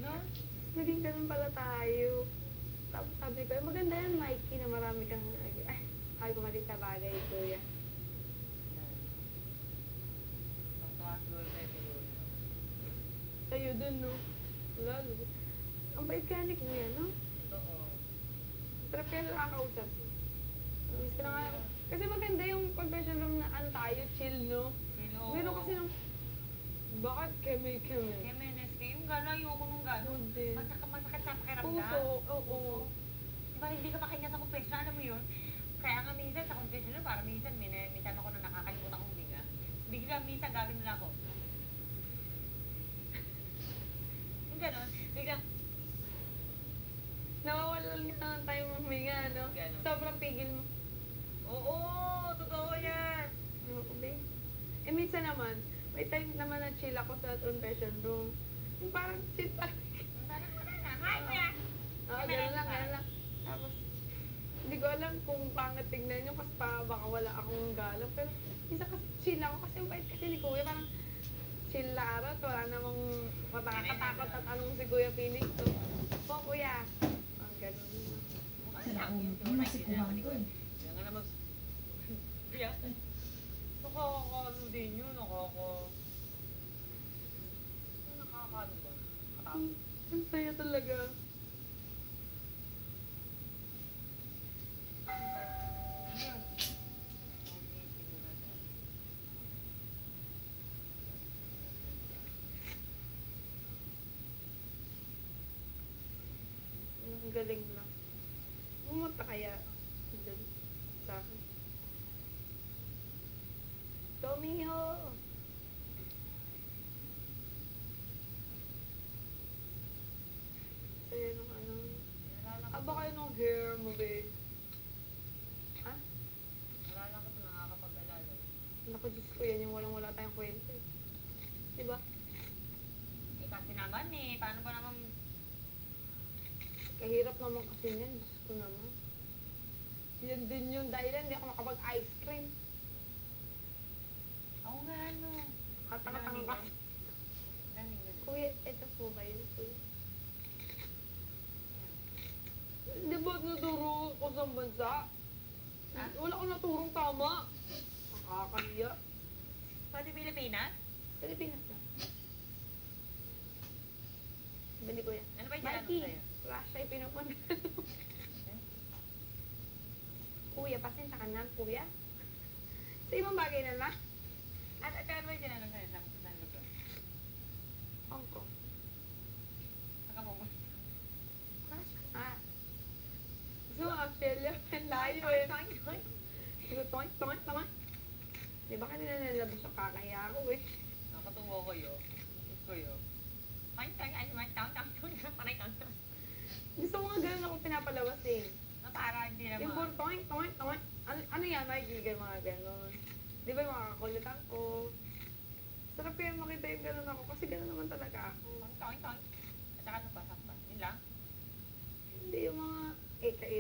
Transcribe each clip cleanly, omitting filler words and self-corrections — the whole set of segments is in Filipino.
No? Naging ganun pala tayo. Tapos sabi ko, maganda yan, Mikey, na marami kang, ay, sabi ko mali sa bagay, kuya. Pagtuwa siguro tayo siguro. Sa'yo dun, no? Wala, no? Ang bait ka ni kuya, no? Totoo. Trap kaya nakakausap. Miss ko na nga. Kasi maganda yung confession room na ano tayo, chill, no? Hello. Meron kasi nung, bakit keme? Kaya menes kayo, yung gano'n, ayoko nung gano'n. Hindi. Masakit sa pakiramdam. Puso, oo. Diba hindi ka makahinga sa confession, alam mo yun? Kaya nga minsan sa confession room, parang minsan may time ako na nakakalimutan kong huminga. Bigla minsan gagawin nila ako. Yung gano'n, bigla, Nawawalan ka ng time huminga, no? Ganun. Sobrang pigil mo. oo, totoo yan. Oo, babe. Eh, minsan naman, may time naman na chill ako sa confession room. Yung parang chill pa. Parang wala na, hi kuya. Oo, gano'n lang. Tapos, hindi ko alam kung pangit tignan nyo kasi baka wala akong galang. Pero, minsan kasi chill ako kasi yung bait kasi ni Kuya, parang chill na araw at wala namang matakatakot at anong si Kuya Felix. So, po Kuya. Ang gano'n. Wala si Kuwang doon. Kaya nga naman, kaya, nakakaano din yun, nakakaano ba? Katakot. Ang saya talaga. Ayun. Ang galing na. Pumunta kaya dun sa akin. Tomiho! Saya nung ano. Aba kayo nung hair mo, babe. Ha? Nalala ko ito, nakakapag-alala. Naku, Diyos ko, yan yung walang-wala tayong kwento. Eh. Diba? Eh kasi naman eh, paano ba naman, Kahirap naman kasi niyan. Diyos ko naman. Yan din yung dahilan, hindi ako makapag-ice cream. oo nga ano. Katanga-tanga ka. Daming ganun. Kuya, ito po ba yun, kuya? Di ba naturo ko sa bansa? Ha? Wala akong naturong tama. Nakakahiya. Pwede Pilipinas? Pilipinas na. Bili ko yan. Ano ba yung tinanong Mikey, sa'yo? Russia yung pinupunta. Kuya, pasensya ka na, kuya. Sa ibang bagay na lang. At ano ba yung tinanong sa'yo? Saan lugar? Hong Kong. Saan ka pumunta? Russia nga. So, Australia, ang layo eh. Sige, toink. Di ba kanina nalabas yung kakahiya ako eh. Nakatuwa ko yun. Isip ko yun. Ay, panay tang. Gusto mo nga ganun ako pinapalabas eh. Na para hindi naman. Yung puro toink. Ano yan, Mikey? Mga gano'n. Di ba yung mga kakulitan ko? Sarap kaya makita yung gano'n ako kasi gano'n naman talaga ako. Tong. At saka ano pa, sakpa. Yun lang. Hindi yung mga,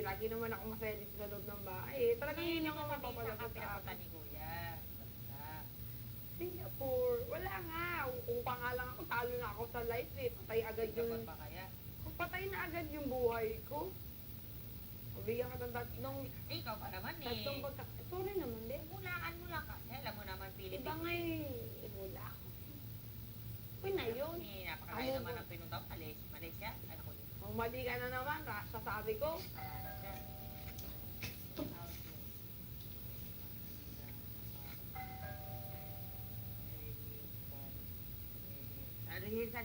lagi naman ako masaya dito sa loob ng bahay eh. Talagang yun lang ang mapapalabas sa akin. ni Kuya. Basta. Singapore, wala nga. Upa nga lang ako, talo na ako sa life eh. Patay agad yung, Singapore pa kaya? patay na agad yung buhay ko. Mabigyan ka ng tatlong, Eh, ikaw pa naman eh. tatlong sorry naman din. Hulaan mo lang kasi. Alam mo naman, Iba Philippines. nga eh, wala ako. Uy na yun. Eh, napakalayo naman ang pinunta ko. Malaysia. Ano ko yun? Kung mali ka na naman, sasabi ko.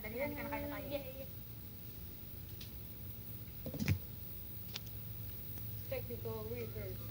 Dali ka na kaya tayo. Yeah. Technical rehearsal.